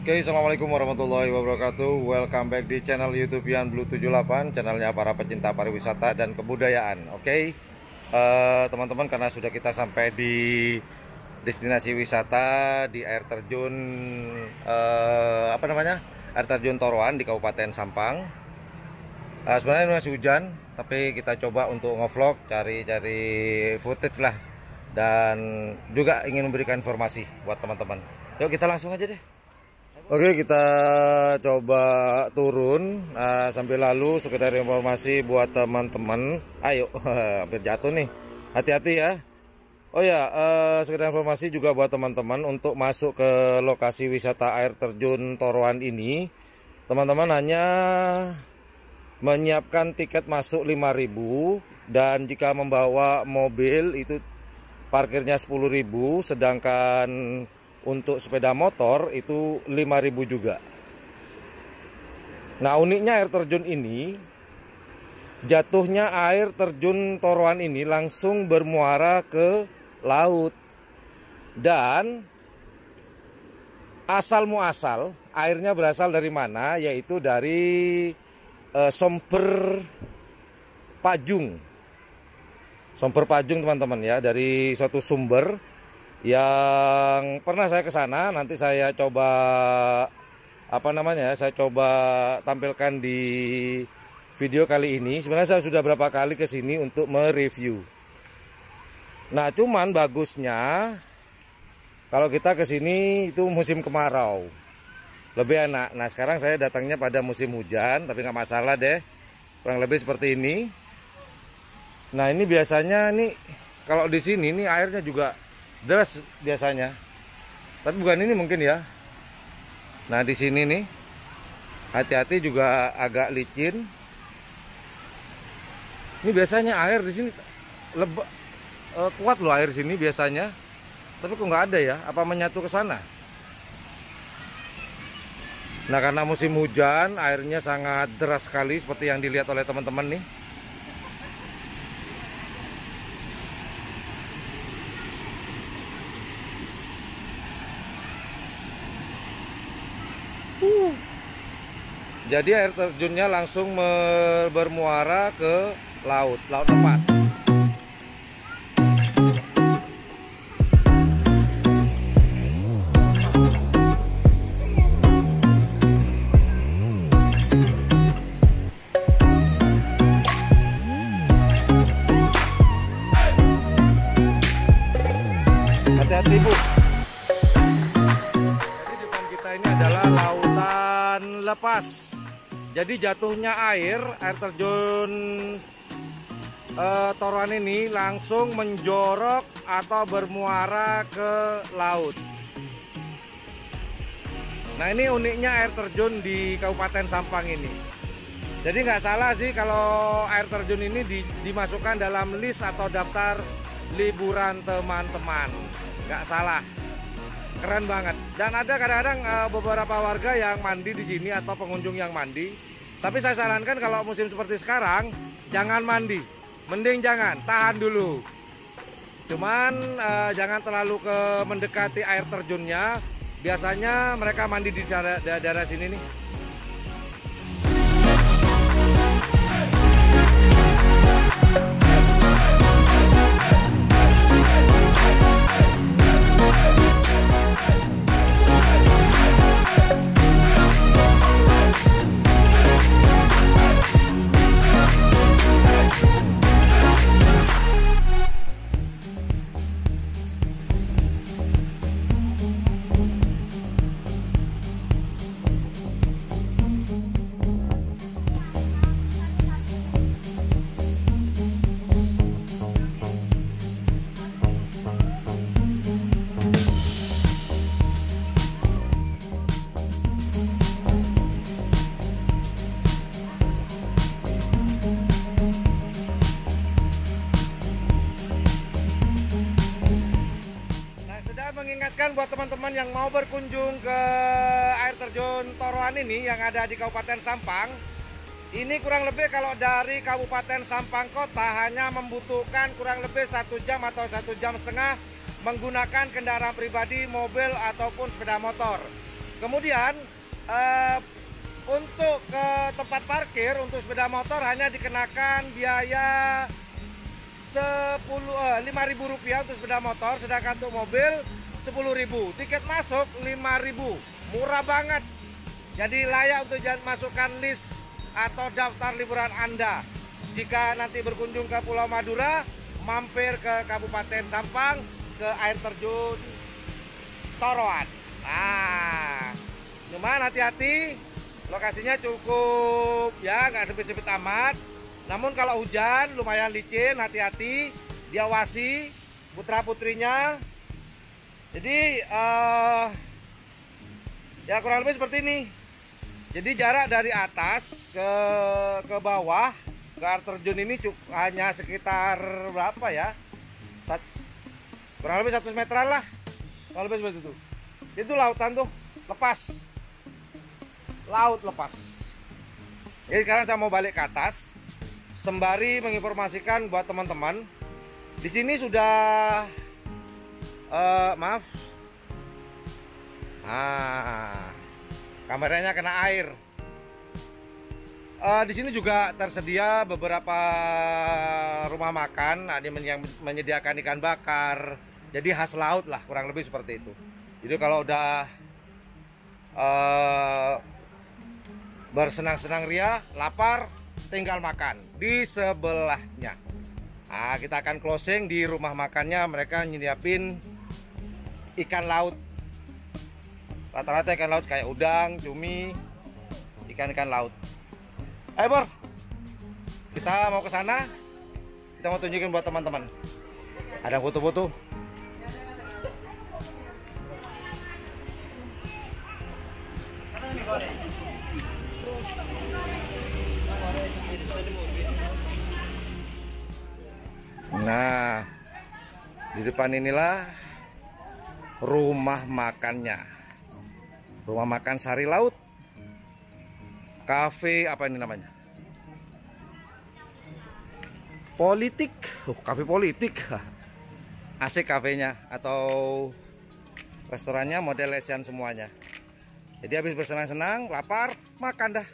Oke, assalamualaikum warahmatullahi wabarakatuh. Welcome back di channel YouTube Yan Blue 78, channelnya para pecinta pariwisata dan kebudayaan. Oke, teman-teman, karena sudah kita sampai di destinasi wisata di air terjun air terjun Toroan di Kabupaten Sampang. Sebenarnya masih hujan, tapi kita coba untuk ngevlog, cari footage lah, dan juga ingin memberikan informasi buat teman-teman. Yuk kita langsung aja deh. Oke, kita coba turun sambil lalu sekedar informasi buat teman-teman. Ayo, hampir jatuh nih. Hati-hati ya. Oh ya, sekedar informasi juga buat teman-teman untuk masuk ke lokasi wisata air terjun Toroan ini. Teman-teman hanya menyiapkan tiket masuk 5.000, dan jika membawa mobil itu parkirnya 10.000, sedangkan untuk sepeda motor itu 5.000 juga. Nah, uniknya air terjun ini, jatuhnya air terjun Toroan ini langsung bermuara ke laut. Dan asal muasal airnya berasal dari mana? Yaitu dari Somber Pajung. Somber Pajung, teman-teman ya, dari suatu sumber yang pernah saya ke sana. Nanti saya coba saya coba tampilkan di video kali ini. Sebenarnya saya sudah berapa kali ke sini untuk mereview. Nah, cuman bagusnya kalau kita ke sini itu musim kemarau, lebih enak. Nah, sekarang saya datangnya pada musim hujan, tapi nggak masalah deh. Kurang lebih seperti ini. Nah, ini biasanya nih kalau di sini nih airnya juga deras biasanya, tapi bukan ini mungkin ya. Nah, di sini nih hati-hati, juga agak licin. Ini biasanya air di sini kuat loh, air sini biasanya, tapi kok nggak ada ya? Apa menyatu ke sana? Nah, karena musim hujan airnya sangat deras sekali seperti yang dilihat oleh teman-teman nih. Jadi air terjunnya langsung bermuara ke laut lepas. Hati-hati, Bu. Jadi depan kita ini adalah lautan lepas. Jadi jatuhnya air terjun Toroan ini langsung menjorok atau bermuara ke laut. Nah, ini uniknya air terjun di Kabupaten Sampang ini. Jadi nggak salah sih kalau air terjun ini dimasukkan dalam list atau daftar liburan teman-teman. Nggak salah. Keren banget. Dan ada kadang-kadang beberapa warga yang mandi di sini atau pengunjung yang mandi. Tapi saya sarankan kalau musim seperti sekarang jangan mandi. Mending jangan, tahan dulu. Cuman jangan terlalu mendekati air terjunnya. Biasanya mereka mandi di daerah sini nih. Mengingatkan buat teman-teman yang mau berkunjung ke air terjun Toroan ini yang ada di Kabupaten Sampang, ini kurang lebih kalau dari Kabupaten Sampang Kota hanya membutuhkan kurang lebih 1 jam atau 1,5 jam menggunakan kendaraan pribadi, mobil ataupun sepeda motor. Kemudian untuk ke tempat parkir untuk sepeda motor hanya dikenakan biaya Rp5.000 untuk sepeda motor, sedangkan untuk mobil Rp10.000. Tiket masuk Rp5.000, murah banget. Jadi layak untuk masukkan list atau daftar liburan Anda. Jika nanti berkunjung ke Pulau Madura, mampir ke Kabupaten Sampang, ke air terjun Toroan. Nah, cuman hati-hati, lokasinya cukup ya, nggak sempit-sempit amat. Namun kalau hujan lumayan licin, hati-hati, diawasi putra-putrinya. Jadi ya kurang lebih seperti ini. Jadi jarak dari atas ke bawah ke air terjun ini hanya sekitar berapa ya? Kurang lebih 100 meteran lah. Kurang lebih seperti itu. Itu lautan tuh lepas. Laut lepas. Jadi sekarang saya mau balik ke atas sembari menginformasikan buat teman-teman. Di sini sudah maaf. Kameranya kena air. Di sini juga tersedia beberapa rumah makan, ada yang menyediakan ikan bakar. Jadi khas laut lah, kurang lebih seperti itu. Jadi kalau udah bersenang-senang ria, lapar, tinggal makan di sebelahnya. Nah, kita akan closing di rumah makannya. Mereka nyiapin ikan laut. Rata-rata ikan laut kayak udang, cumi, ikan-ikan laut. Ayo Bor, kita mau ke sana. Kita mau tunjukin buat teman-teman. Ada foto-foto. Nah, di depan inilah rumah makannya. Rumah makan Sari Laut. Cafe apa ini namanya? Politik. Cafe Politik. Asik kafenya atau restorannya model Asian semuanya. Jadi habis bersenang-senang, lapar, makan dah.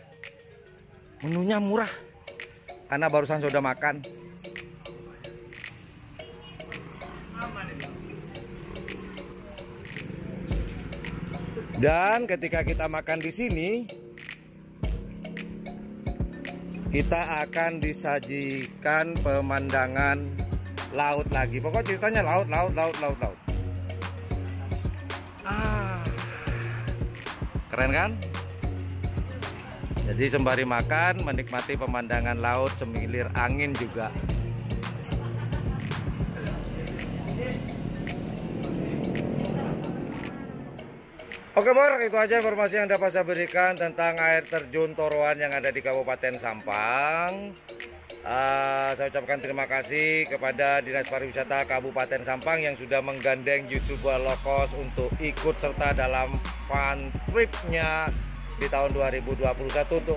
Menunya murah. Karena barusan sudah makan. Dan ketika kita makan di sini, kita akan disajikan pemandangan laut lagi. Pokoknya ceritanya laut. Keren kan? Jadi sembari makan, menikmati pemandangan laut, semilir angin juga. Oke Bor, itu aja informasi yang dapat saya berikan tentang air terjun Toroan yang ada di Kabupaten Sampang. Saya ucapkan terima kasih kepada Dinas Pariwisata Kabupaten Sampang yang sudah menggandeng YouTuber low cost untuk ikut serta dalam fun tripnya di tahun 2021 untuk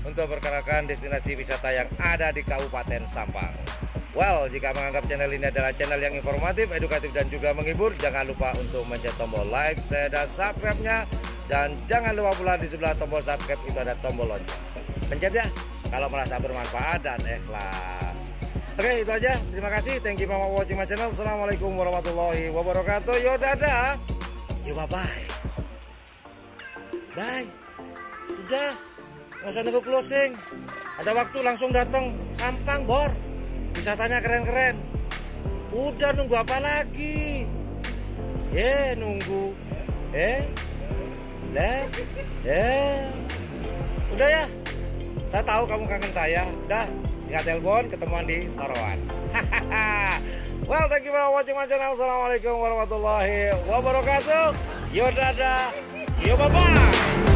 memperkenalkan destinasi wisata yang ada di Kabupaten Sampang. Well, jika menganggap channel ini adalah channel yang informatif, edukatif, dan juga menghibur, jangan lupa untuk mencet tombol like, share, dan subscribe-nya. Dan jangan lupa pula di sebelah tombol subscribe itu ada tombol lonceng. Pencet ya, kalau merasa bermanfaat dan ikhlas. Oke, itu aja. Terima kasih. Thank you for watching my channel. Assalamualaikum warahmatullahi wabarakatuh. Yo, dadah. Yo, bye-bye. Bye. Udah. Nggak usah nunggu closing. Ada waktu langsung datang. Sampang, Bor. Wisatanya keren-keren. Udah nunggu apa lagi? Nunggu. Udah ya. Saya tahu kamu kangen saya. Udah, tinggal telepon, ketemuan di Toroan. Well, thank you for watching my channel. Assalamualaikum warahmatullahi wabarakatuh. Yo dadah. Yo bye-bye.